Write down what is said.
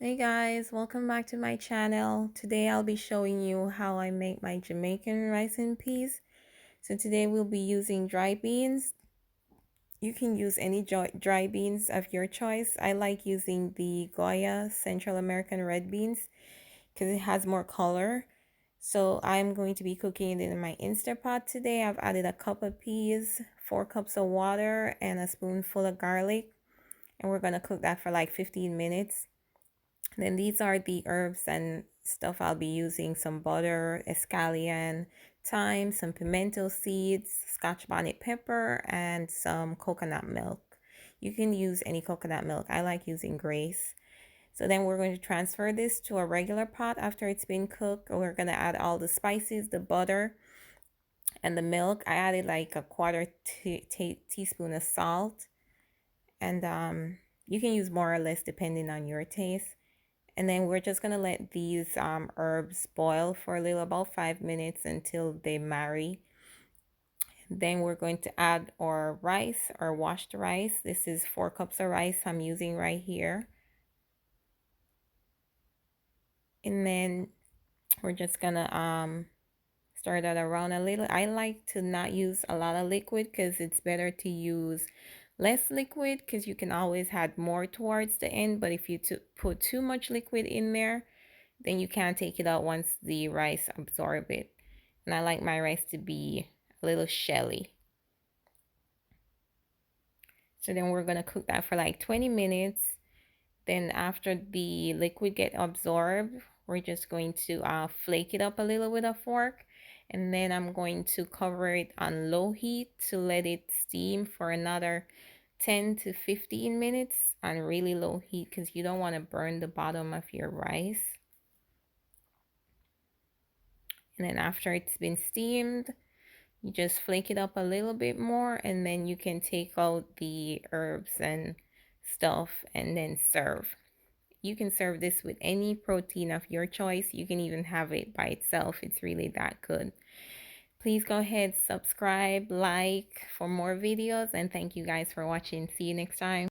Hey guys, welcome back to my channel. Today I'll be showing you how I make my Jamaican rice and peas. So today we'll be using dry beans. You can use any dry beans of your choice. I like using the Goya Central American red beans because it has more color. So I'm going to be cooking it in my Instant Pot today. I've added a cup of peas, 4 cups of water, and a spoonful of garlic. And we're going to cook that for like 15 minutes. Then these are the herbs and stuff I'll be using: some butter, scallion, thyme, some pimento seeds, scotch bonnet pepper, and some coconut milk. You can use any coconut milk. I like using Grace. So then we're going to transfer this to a regular pot after it's been cooked. We're going to add all the spices, the butter, and the milk. I added like a quarter teaspoon of salt, and you can use more or less depending on your taste. And then we're just going to let these herbs boil for a little, about 5 minutes, until they marry. Then we're going to add our rice, or washed rice. This is 4 cups of rice I'm using right here. And then we're just going to stir that around a little. I like to not use a lot of liquid because it's better to use less liquid, because you can always add more towards the end. But if you put too much liquid in there, then you can't take it out once the rice absorb it. And I like my rice to be a little shelly. So then we're gonna cook that for like 20 minutes. Then after the liquid get absorbed, we're just going to flake it up a little with a fork. And then I'm going to cover it on low heat to let it steam for another 10 to 15 minutes on really low heat, because you don't want to burn the bottom of your rice. And then after it's been steamed, you just flake it up a little bit more, and then you can take out the herbs and stuff and then serve. You can serve this with any protein of your choice. You can even have it by itself. It's really that good. Please go ahead, subscribe, like for more videos, and thank you guys for watching. See you next time.